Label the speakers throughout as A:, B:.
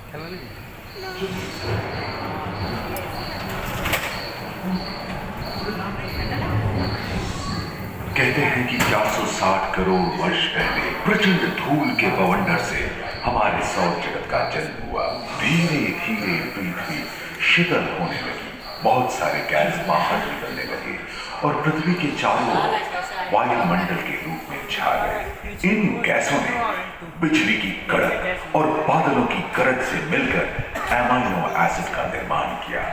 A: कहते हैं कि 460 करोड़ वर्ष पहले प्रचंड धूल के बवंडर से हमारे सौर जगत का जन्म हुआ। धीरे धीरे पृथ्वी शीतल होने लगी, बहुत सारे गैस बाहर निकलने लगे और पृथ्वी के चारों ओर वायुमंडल के रूप में छा गए। इन गैसों ने बिजली की कड़क और बादलों की गरज से मिलकर एमाइनो एसिड का निर्माण किया।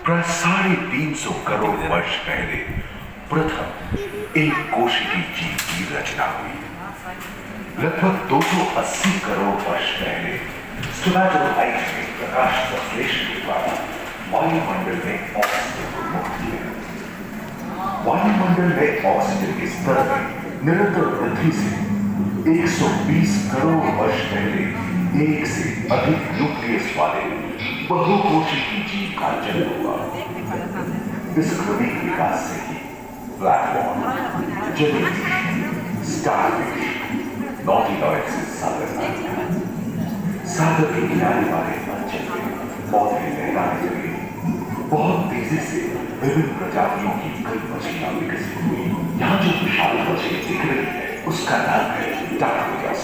A: प्राय 350 करोड़ वर्ष पहले प्रथम एक कोशिकीय जीव की रचना हुई। लगभग 280 करोड़ वर्ष पहले स्टोमैटोलाइट में प्रकाश संश्लेषण के द्वारा वायुमंडल में ऑक्सीजन को मुक्त किया। वायुमंडल में ऑक्सीजन के स्तर में निरंतर वृद्धि से 120 करोड़ वर्ष पहले एक से अधिक न्यूक्लियस वाले बहुकोशिकीय जीव का जन्म हुआ। इस क्रमिक विकास से ही ब्लैक बॉल, जेलीफिश, स्टारफिश, नॉटिलॉइड से सागर के किनारे वाले अंचल में पौधे लहराने लगे। बहुत तेजी से विभिन्न प्रजातियों की कई मछलियां विकसित हुई। यहाँ जो विशाल मछली दिख रही है उसका नाम है डार्विनियस।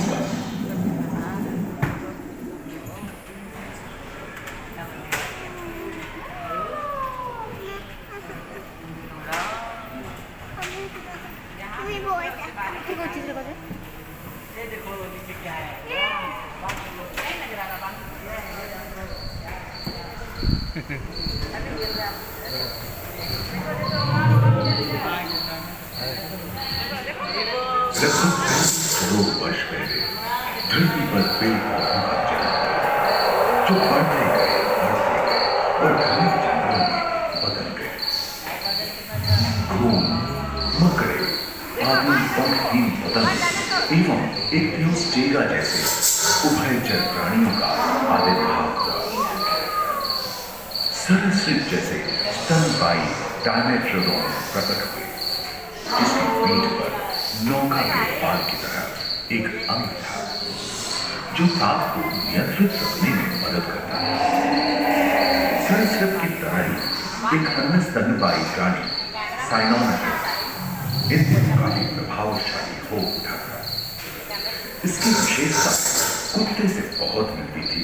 A: करोड़ वर्ष पहले धरती पर पेड़ पौधों का जन्म, जो बढ़ते गए और घने जंगलों में बदल गए। घूम, मकड़े, आदि पंखहीन पतंग एवं इक्तियोस्टेगा जैसे उभयचर प्राणियों का आविर्भाव हुआ। सरसृप जैसे स्तनपायी डायमेट्रोडोन प्रकट हुए, जिसकी पीठ पर नौका के पाल की तरह एक अंग था, जो ताप को नियंत्रित रखने में मदद करता है। सरसृप की तरह ही एक अन्य स्तनपायी प्राणी साइनोमेट्रिस इस दिन काफी प्रभावशाली हो उठा था। इसकी विशेषता कुत्ते से बहुत मिलती थी।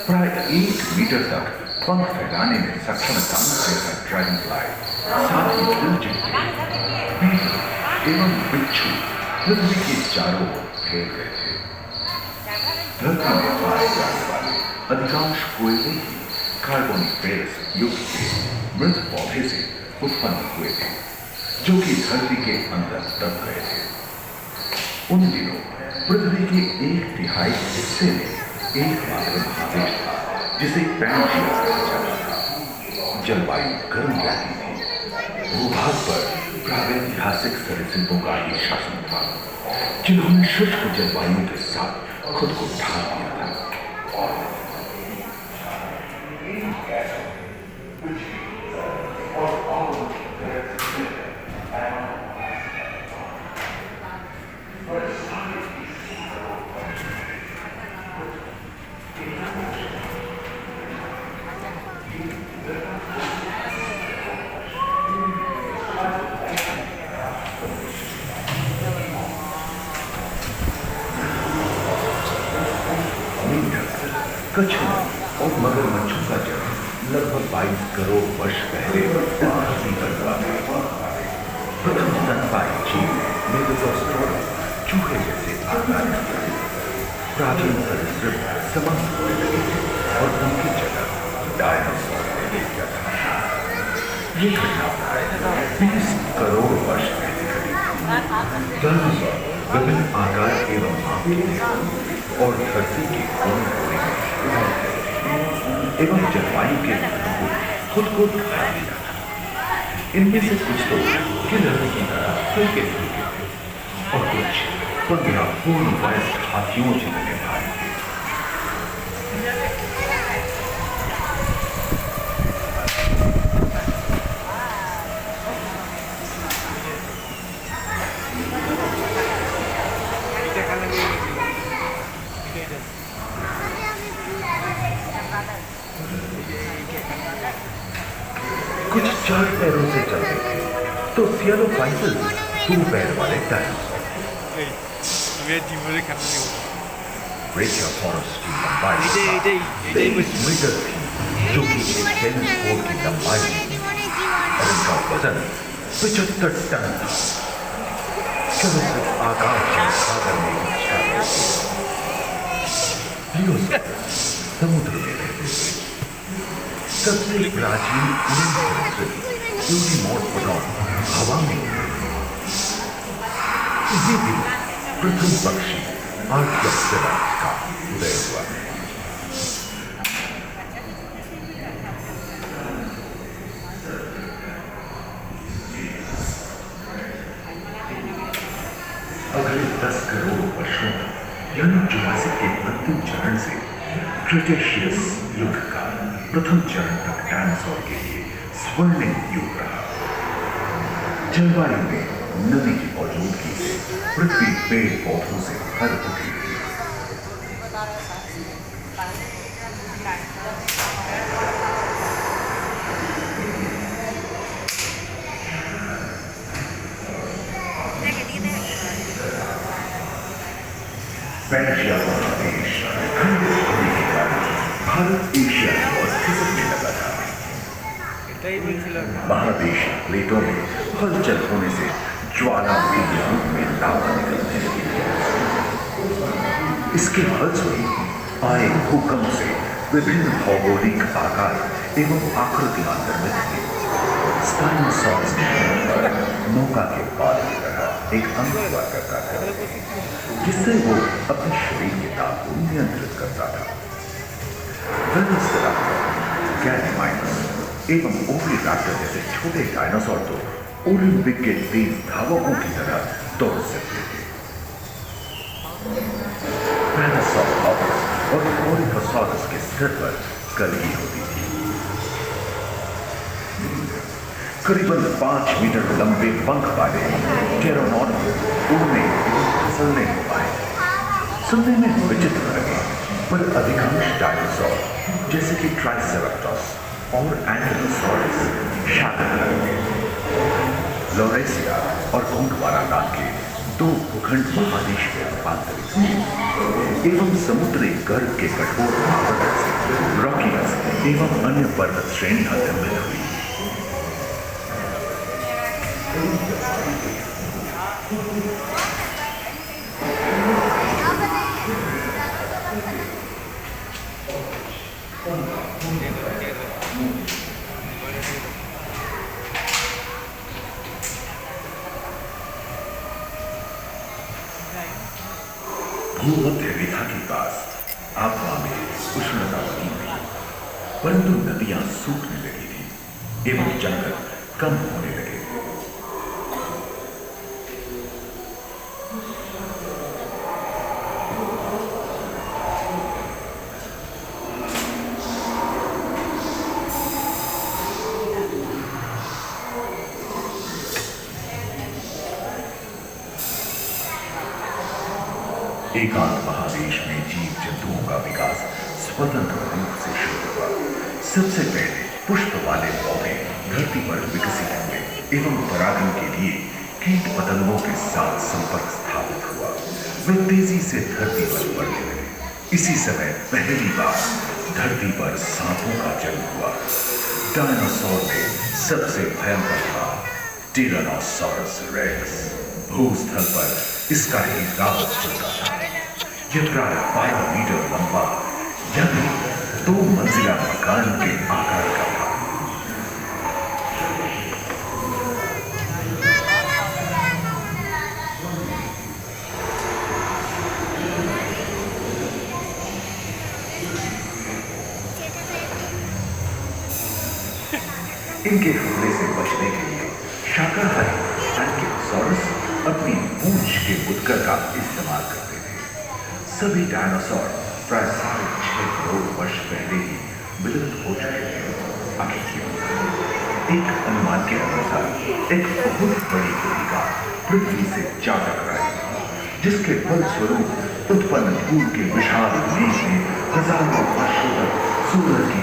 A: प्राय 1 मीटर तक पंख फैलाने में सक्षम दानव जैसा ड्रैगन फ्लाई, साथ ही दिलचिट्टे, बीटल एवं बिच्छू पृथ्वी के चारों ओर फैल गए थे। धरती में पाए जाने वाले अधिकांश कोयले ही कार्बोनिफेरस युग के मृत पौधे से उत्पन्न हुए थे, जो कि धरती के अंदर दब गए थे। उन दिनों पृथ्वी के 1/3 हिस्से में एकमात्र महादेश था, जिसे पैंजिया कहा जाता था। जलवायु गर्म रहती थी। भूभाग पर प्रागैतिहासिक सरीसृपों का ही शासन था, जिन्होंने शुष्क जलवायु के साथ खुद को ढाल दिया था। कछुओं और मगरमच्छों का जन्म लगभग 22 करोड़ वर्ष पहले धरती पर हुआ था। प्रथम स्तनपायी जीव मेगालोस्ट्रोडस चूहे जैसे आकार के थे। प्राचीन सरीसृप समाप्त होने लगे थे और उनकी जगह डायनासोर ने ले लिया था। ये घटना 20 करोड़ वर्ष पहले घटी थी। डायनासोर विभिन्न आकार एवं माप के थे और धरती के कोने-कोने में एवं जलवायु के को खुद को ढाल दिया था। इनमें से कुछ तो गिलहरी की तरह हल्के फुल्के थे और कुछ 15 पूर्ण वयस्क हाथियों जितने भारी थे। कुछ 4 पैरों से चलते थे तो थियोलोफाइटल्स 2 पैर वाले डायनासोर। ब्रेकियोसाउरस की लंबाई 23 मीटर थी, जो कि एक टेनिस कोर्ट की लंबाई थी, और इनका वजन 75 टन था। चलो सिर्फ आकाश में सागर में ही छाते थे। प्लियोसाउरस समुद्र में रहते थे। सबसे प्राचीन यूडीमोर्फोडॉन हवा में उड़ते थे। इसी दिन प्रथम पक्षी आर्कियोप्टेरस का उदय हुआ। अगले 10 करोड़ वर्षों तक, यानी जुरासिक के अंतिम चरण से क्रिटेशियस युग का प्रथम चरण तक डायनासोर के लिए स्वर्णिम युग रहा। जलवायु में नमी की मौजूदगी से पृथ्वी पेड़ पौधों से भर उठी थी। पेर्शिया महादेश खंडित होने के कारण भारत एशिया की ओर खिसकने लगा था। महादेश प्लेटों में हलचल होने से ज्वालामुखी के रूप में लावा निकलने लगी। इसके फलस्वरूप आए भूकंप से विभिन्न भौगोलिक आकार एवं आकृतियां निर्मित हुई। स्पाइनोसॉरस के पर नौका के पाल की तरह एक अंग हुआ करता था, जिससे वो अपने शरीर के ताप को नियंत्रित करता था। वेलोसिराप्टर, गैलीमाइनस एवं ओविराप्टर जैसे छोटे डायनासोर तो ओलंपिक के तेज धावकों की तरह दौड़ सकते थे। पैरासाउरोपस और ओरिथोसॉरस के सिर पर कलगी होती थी। करीबन 5 मीटर लंबे पंख वाले टेरोनॉडोन उड़ने एवं फिसलने को पाए। सुनने में विचित्र लगे, पर अधिकांश डायनासोर जैसे कि ट्राइसेराटोप्स और एंकिलोसॉरस शाकाहारी थे। लॉरेसिया और गोंडवाना नाम के 2 भूखंड महादेश में रूपांतरित हुए एवं समुद्री गर्भ के कठोर आवरण से रॉकीज एवं अन्य पर्वत श्रेणियां निर्मित हुई। भूमध्य रेखा के पास आबहवा में उष्णता बनी हुई, परंतु नदियां सूखने लगी थी एवं जंगल कम होने लगे थे। एकांत महादेश में जीव जंतुओं का विकास स्वतंत्र रूप से शुरू हुआ। सबसे पहले पुष्प वाले पौधे धरती पर विकसित हुए एवं परागण के लिए कीट पतंगों के साथ संपर्क स्थापित हुआ। वे तेजी से धरती पर बढ़ने लगे। इसी समय पहली बार धरती पर सांपों का जन्म हुआ। डायनासोर में सबसे भयंकर था टिरानोसॉरस रेक्स। भूस्थल पर इसका ही राज चलता था। यह प्राय 12 मीटर लंबा, यानी 2 मंजिला मकान के आकार का था। इनके हमले से बचने के लिए शाकाहारी एंकिलोसॉरस अपनी पूंछ के मुद्गर का इस्तेमाल करते थे। सभी डायनासोर प्राय 6.5 करोड़ वर्ष पहले ही विलुप्त हो चुके थे। आखिर क्यों? एक अनुमान के अनुसार एक बहुत बड़ी होलिका पृथ्वी से जा टकराई, जिसके फलस्वरूप उत्पन्न धूल के विशाल मेघ ने हजारों वर्षों तक सूरज की